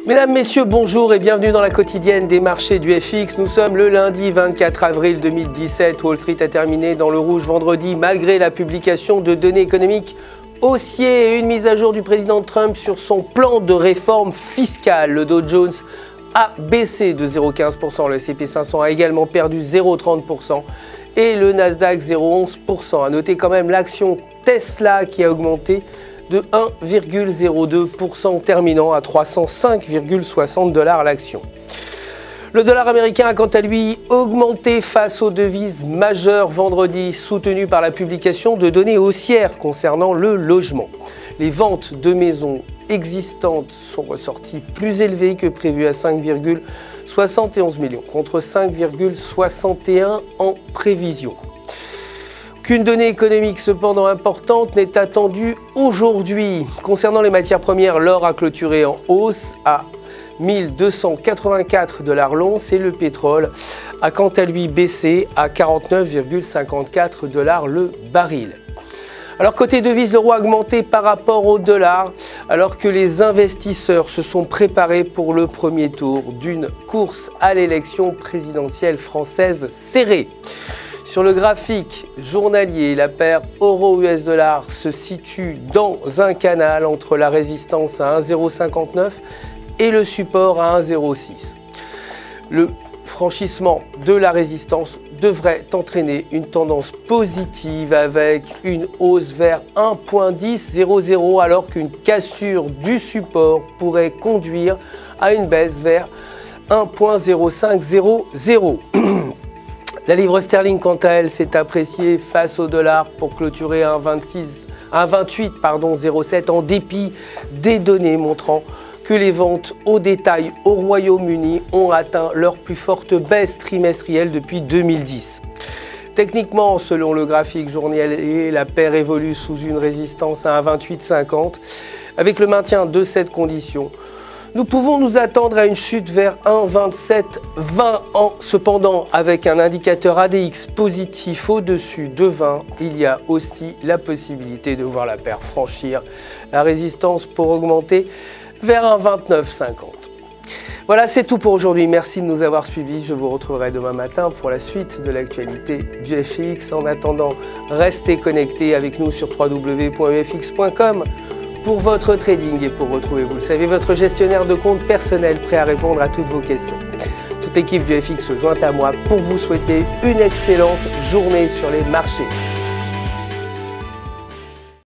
Mesdames, Messieurs, bonjour et bienvenue dans la quotidienne des marchés du FX. Nous sommes le lundi 24 avril 2017. Wall Street a terminé dans le rouge vendredi malgré la publication de données économiques haussières et une mise à jour du président Trump sur son plan de réforme fiscale. Le Dow Jones a baissé de 0,15%, le S&P 500 a également perdu 0,30% et le Nasdaq 0,11%. A noter quand même l'action Tesla qui a augmenté de 1,02%, terminant à 305,60 $ l'action. Le dollar américain a quant à lui augmenté face aux devises majeures vendredi, soutenu par la publication de données haussières concernant le logement. Les ventes de maisons existantes sont ressorties plus élevées que prévu à 5,71 millions contre 5,61 en prévision. Aucune donnée économique cependant importante n'est attendue aujourd'hui. Concernant les matières premières, l'or a clôturé en hausse à 1284 $ l'once et le pétrole a quant à lui baissé à 49,54 $ le baril. Alors côté devise, l'euro a augmenté par rapport au dollar alors que les investisseurs se sont préparés pour le premier tour d'une course à l'élection présidentielle française serrée. Sur le graphique journalier, la paire euro-US dollar se situe dans un canal entre la résistance à 1,059 et le support à 1,06. Le franchissement de la résistance devrait entraîner une tendance positive avec une hausse vers 1,1000 alors qu'une cassure du support pourrait conduire à une baisse vers 1,0500. La livre sterling, quant à elle, s'est appréciée face au dollar pour clôturer à 1,2807 en dépit des données montrant que les ventes au détail au Royaume-Uni ont atteint leur plus forte baisse trimestrielle depuis 2010. Techniquement, selon le graphique journalier, la paire évolue sous une résistance à 1,2850. Avec le maintien de cette condition, nous pouvons nous attendre à une chute vers 1,2720. Cependant, avec un indicateur ADX positif au-dessus de 20, il y a aussi la possibilité de voir la paire franchir la résistance pour augmenter vers 1,2950. Voilà, c'est tout pour aujourd'hui. Merci de nous avoir suivis. Je vous retrouverai demain matin pour la suite de l'actualité du FX. En attendant, restez connectés avec nous sur www.ufx.com. pour votre trading et pour retrouver, vous le savez, votre gestionnaire de compte personnel prêt à répondre à toutes vos questions. Toute l'équipe du FX se joint à moi pour vous souhaiter une excellente journée sur les marchés.